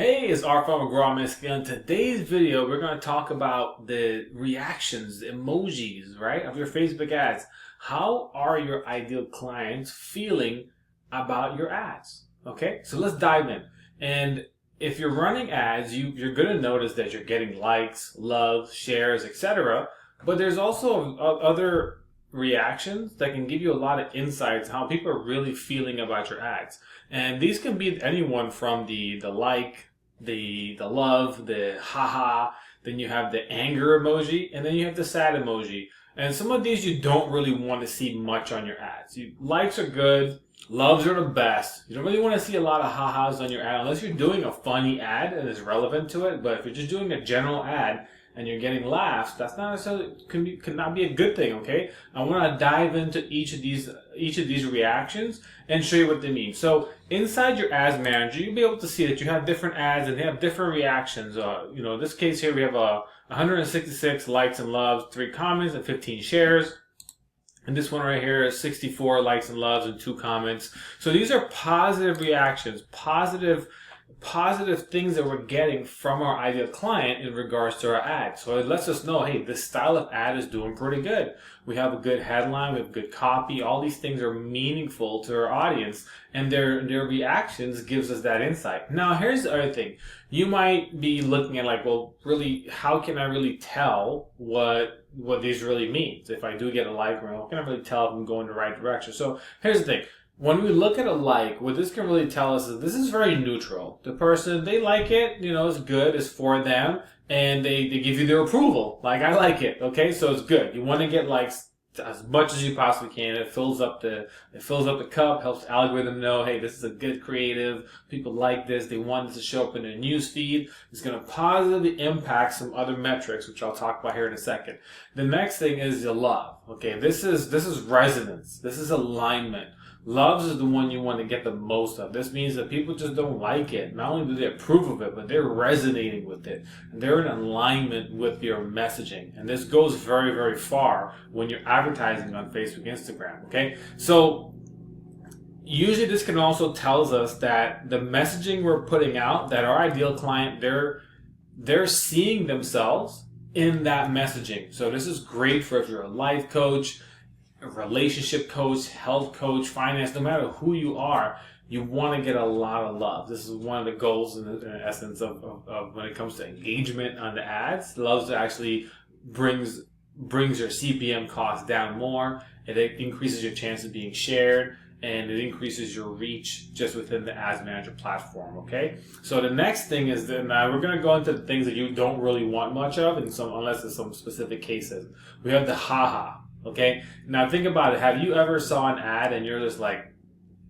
Hey, it's our farmer Gromisk. In today's video, we're going to talk about the reactions, the emojis, right, of your Facebook ads. How are your ideal clients feeling about your ads? Okay, so let's dive in. And if you're running ads, you're going to notice that you're getting likes, loves, shares, etc. But there's also other reactions that can give you a lot of insights on how people are really feeling about your ads. And these can be anyone from the like, the love, the haha, then you have the anger emoji, and then you have the sad emoji. And some of these you don't really want to see much on your ads. Likes are good, loves are the best. You don't really want to see a lot of ha-has on your ad unless you're doing a funny ad and it's relevant to it. But if you're just doing a general ad and you're getting laughs, that's not necessarily cannot be a good thing. Okay, I want to dive into each of these reactions and show you what they mean. So inside your ads manager, you'll be able to see that you have different ads and they have different reactions. In this case here, we have 166 likes and loves, 3 comments, and 15 shares. And this one right here is 64 likes and loves and 2 comments. So these are positive reactions, positive things that we're getting from our ideal client in regards to our ad. So it lets us know, hey, this style of ad is doing pretty good. We have a good headline, we have good copy. All these things are meaningful to our audience, and their reactions gives us that insight. Now, here's the other thing. You might be looking at like, well, really, how can I really tell what these really means? If I do get a like, how can I really tell if I'm going the right direction? So here's the thing. When we look at a like, what this can really tell us is this is very neutral. The person, they like it, it's good, it's for them, and they give you their approval. Like, I like it, okay? So it's good. You want to get likes as much as you possibly can. It fills up the cup, helps the algorithm know, hey, this is a good creative. People like this. They want it to show up in their news feed. It's going to positively impact some other metrics, which I'll talk about here in a second. The next thing is your love. Okay, this is resonance. This is alignment. Loves is the one you want to get the most of. This means that people just don't like it. Not only do they approve of it, but they're resonating with it. And they're in alignment with your messaging. And this goes very, very far when you're advertising on Facebook, Instagram. Okay? So usually this can also tells us that the messaging we're putting out, that our ideal client, they're seeing themselves in that messaging. So this is great for if you're a life coach, a relationship coach, health coach, finance, no matter who you are, you want to get a lot of love. This is one of the goals in essence of when it comes to engagement on the ads. Love actually brings your CPM costs down more. It increases your chance of being shared, and it increases your reach just within the Ads Manager platform, okay? So the next thing is that now we're going to go into the things that you don't really want much of, unless it's some specific cases. We have the haha. Okay, now think about it. Have you ever saw an ad and you're just like,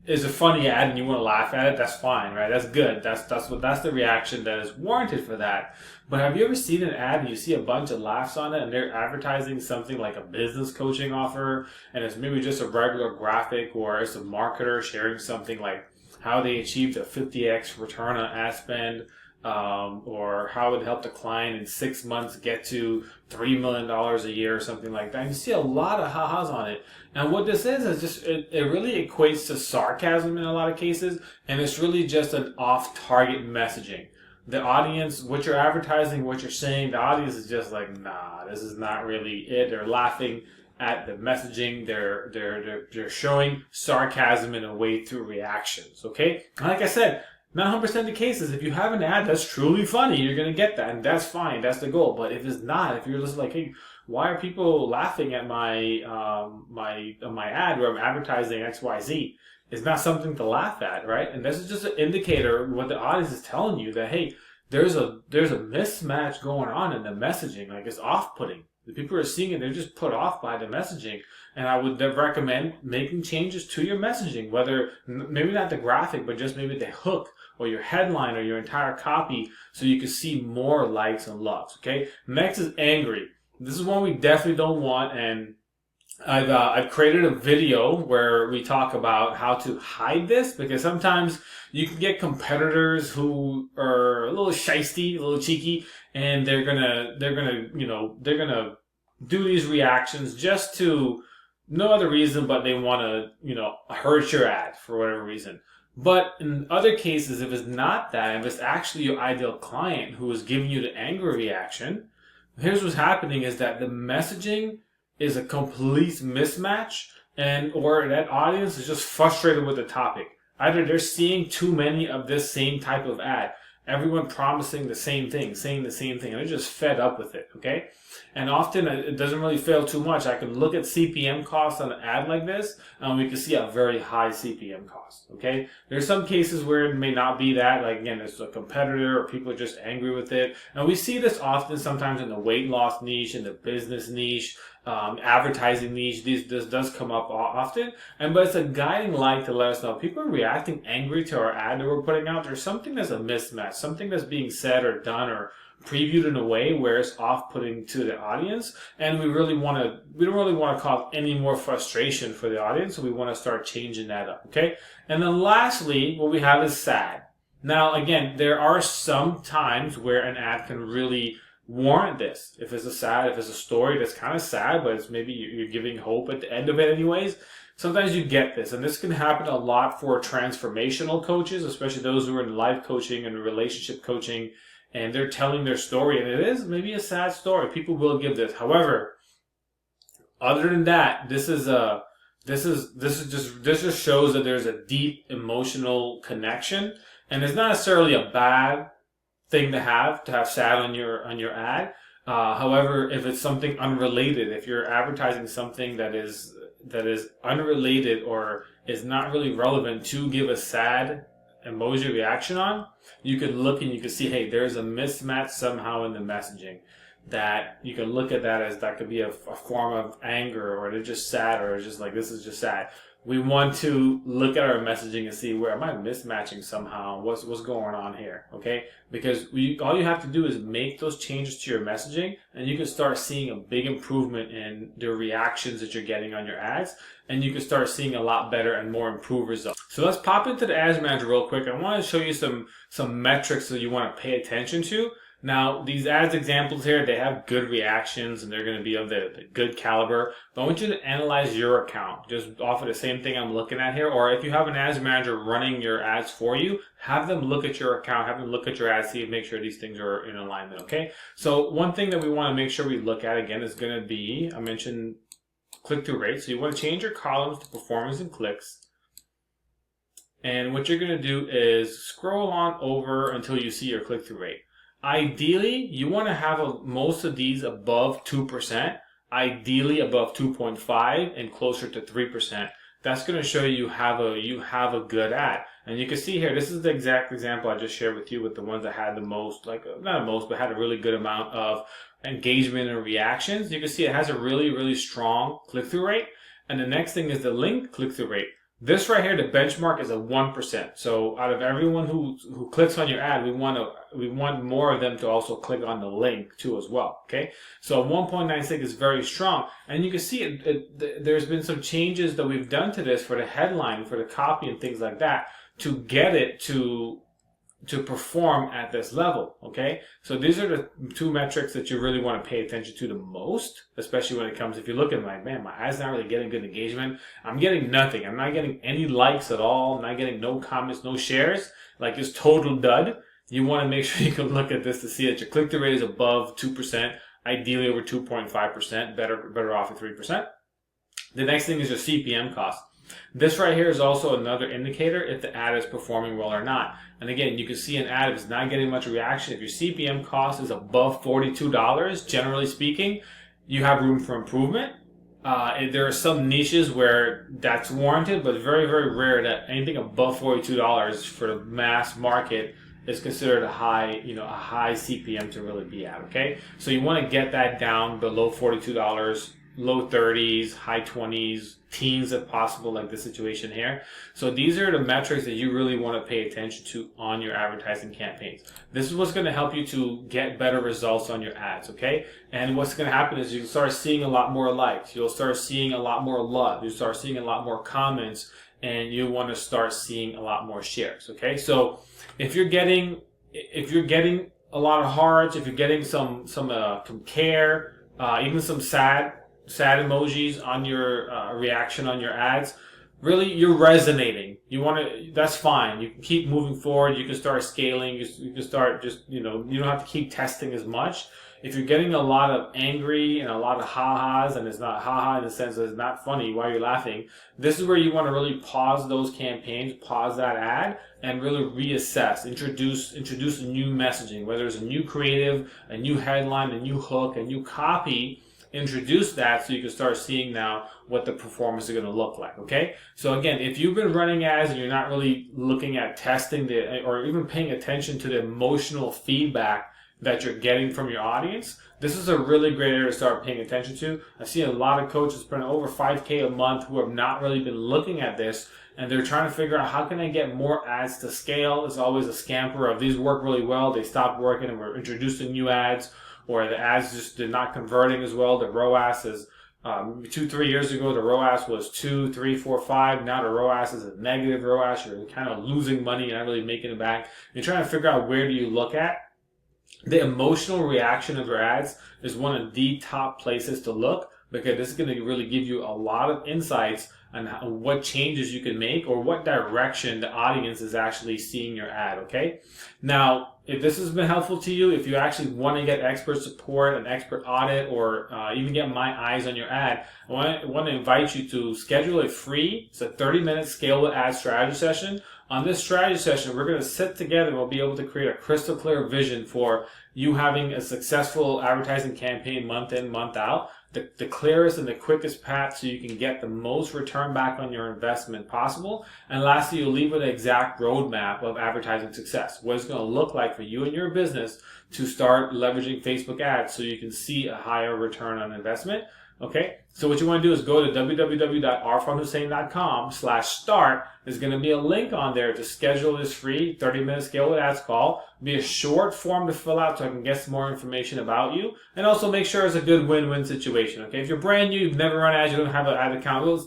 it's a funny ad and you want to laugh at it? That's fine, right? That's good. That's the reaction that is warranted for that. But have you ever seen an ad and you see a bunch of laughs on it and they're advertising something like a business coaching offer, and it's maybe just a regular graphic, or it's a marketer sharing something like how they achieved a 50x return on ad spend, or how it helped a client in 6 months get to $3 million a year or something like that. And you see a lot of ha-has on it. And what this is just, it really equates to sarcasm in a lot of cases, and it's really just an off-target messaging. The audience, what you're advertising, what you're saying, the audience is just like, nah, this is not really it. They're laughing at the messaging. They're showing sarcasm in a way through reactions, okay? Like I said, 100% of the cases, if you have an ad that's truly funny, you're going to get that, and that's fine. That's the goal. But if it's not, if you're just like, hey, why are people laughing at my ad where I'm advertising XYZ? It's not something to laugh at, right? And this is just an indicator what the audience is telling you, that, hey, there's a mismatch going on in the messaging. Like, it's off-putting. The people who are seeing it, they're just put off by the messaging. And I would recommend making changes to your messaging, whether maybe not the graphic, but just maybe the hook or your headline or your entire copy, so you can see more likes and loves. Okay. Next is angry. This is one we definitely don't want, and I've created a video where we talk about how to hide this, because sometimes you can get competitors who are a little shysty, a little cheeky, and they're gonna do these reactions just to no other reason but they want to hurt your ad for whatever reason. But in other cases, if it's not that, if it's actually your ideal client who is giving you the angry reaction, here's what's happening is that the messaging is a complete mismatch, and or that audience is just frustrated with the topic. Either they're seeing too many of this same type of ad, everyone promising the same thing, saying the same thing, and they're just fed up with it, okay? And often it doesn't really fail too much. I can look at CPM costs on an ad like this, and we can see a very high CPM cost, okay? There's some cases where it may not be that, like again, it's a competitor or people are just angry with it. And we see this often sometimes in the weight loss niche, in the business niche, advertising niche. This does come up often, but it's a guiding light to let us know people are reacting angry to our ad that we're putting out. There's something that's a mismatch, something that's being said or done or previewed in a way where it's off-putting to the audience, and we don't really want to cause any more frustration for the audience, so we want to start changing that up, okay? And then lastly, what we have is sad. Now, again, there are some times where an ad can really warrant this. If it's a story that's kind of sad, but it's maybe you're giving hope at the end of it anyways, sometimes you get this. And this can happen a lot for transformational coaches, especially those who are in life coaching and relationship coaching, and they're telling their story, and it is maybe a sad story. People will give this. However, other than that, this just shows that there's a deep emotional connection, and it's not necessarily a bad thing to have sad on your ad. However, if it's something unrelated, if you're advertising something that is unrelated or is not really relevant to give a sad emoji reaction on, you could look and you could see, hey, there's a mismatch somehow in the messaging. That you can look at that as that could be a form of anger, or they're just sad, or it's just like, this is just sad. We want to look at our messaging and see, where am I mismatching somehow? What's going on here? Okay, because all you have to do is make those changes to your messaging, and you can start seeing a big improvement in the reactions that you're getting on your ads, and you can start seeing a lot better and more improved results. So let's pop into the Ads Manager real quick. I want to show you some metrics that you want to pay attention to. Now, these ads examples here, they have good reactions and they're going to be of the good caliber. But I want you to analyze your account just off of the same thing I'm looking at here. Or if you have an ads manager running your ads for you, have them look at your account, have them look at your ads, see and make sure these things are in alignment, okay? So one thing that we want to make sure we look at again is going to be, I mentioned click-through rate. So you want to change your columns to performance and clicks. And what you're going to do is scroll on over until you see your click-through rate. Ideally, you want to have most of these above 2%, ideally above 2.5 and closer to 3%. That's going to show you have a good ad. And you can see here, this is the exact example I just shared with you with the ones that had the most, like not the most, but had a really good amount of engagement and reactions. You can see it has a really, really strong click-through rate. And the next thing is the link click-through rate. This right here, the benchmark is a 1%. So out of everyone who clicks on your ad, we want more of them to also click on the link too as well. Okay, so 1.96 is very strong, and you can see there's been some changes that we've done to this for the headline, for the copy, and things like that to get it to perform at this level, okay? So these are the two metrics that you really want to pay attention to the most, especially when it comes, if you're looking like, man, my ad's not really getting good engagement. I'm getting nothing. I'm not getting any likes at all. I'm not getting no comments, no shares. Like, it's total dud. You want to make sure you can look at this to see that your click-through rate is above 2%, ideally over 2.5%, better off at 3%. The next thing is your CPM cost. This right here is also another indicator if the ad is performing well or not. And again, you can see an ad if it's not getting much reaction. If your CPM cost is above $42, generally speaking, you have room for improvement. There are some niches where that's warranted, but very, very rare that anything above $42 for the mass market is considered a high CPM to really be at, okay? So you want to get that down below $42, low 30s, high 20s, teens if possible, like this situation here. So these are the metrics that you really want to pay attention to on your advertising campaigns. This is what's going to help you to get better results on your ads, okay? And what's going to happen is you'll start seeing a lot more likes. You'll start seeing a lot more love. You'll start seeing a lot more comments, and you want to start seeing a lot more shares, okay? So if you're getting a lot of hearts, if you're getting some care, even some sad emojis on your reaction on your ads, really you're resonating. You want to, that's fine. You can keep moving forward. You can start scaling. You can start just, you know, you don't have to keep testing as much. If you're getting a lot of angry and a lot of ha-has, and it's not ha-ha in the sense that it's not funny while you're laughing, this is where you want to really pause those campaigns, pause that ad, and really reassess, introduce new messaging, whether it's a new creative, a new headline, a new hook, a new copy. Introduce that so you can start seeing now what the performance is going to look like. Okay, so again, if you've been running ads and you're not really looking at testing or even paying attention to the emotional feedback that you're getting from your audience, this is a really great area to start paying attention to. I see a lot of coaches spending over 5K a month who have not really been looking at this, and they're trying to figure out how can I get more ads to scale. It's always a scamper of these work really well, they stopped working and we're introducing new ads, or the ads just did not converting as well. The ROAS is 2-3 years ago, the ROAS was 2, 3, 4, 5. Now the ROAS is a negative ROAS. You're kind of losing money, you're not really making it back. You're trying to figure out where do you look at. The emotional reaction of your ads is one of the top places to look, because this is going to really give you a lot of insights on what changes you can make or what direction the audience is actually seeing your ad. Okay, now if this has been helpful to you, if you actually want to get expert support, an expert audit, or even get my eyes on your ad, I want to invite you to schedule a free, it's a 30-minute scale with ad strategy session. On this strategy session, we're going to sit together and we'll be able to create a crystal clear vision for you having a successful advertising campaign month in, month out. The clearest and the quickest path so you can get the most return back on your investment possible. And lastly, you'll leave with an exact roadmap of advertising success. What it's going to look like for you and your business to start leveraging Facebook ads so you can see a higher return on investment. Okay, so what you want to do is go to www.arfanhussein.com/start. There's going to be a link on there to schedule this free 30-minute scale with ads call. It'll be a short form to fill out so I can get some more information about you, and also make sure it's a good win-win situation. Okay, if you're brand new, you've never run ads, you don't have an ad account, well,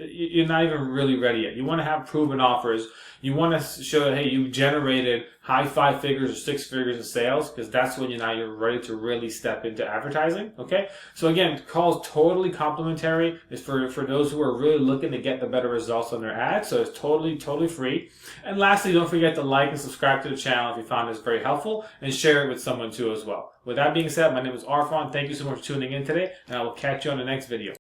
you're not even really ready yet. You want to have proven offers. You want to show that, hey, you generated high 5 figures or 6 figures in sales, because that's when you're ready to really step into advertising. Okay, so again, the call is totally complimentary. It's for those who are really looking to get the better results on their ads. So it's totally free. And lastly, don't forget to like and subscribe to the channel if you found this very helpful, and share it with someone too as well. With that being said, my name is Arfan. Thank you so much for tuning in today, and I will catch you on the next video.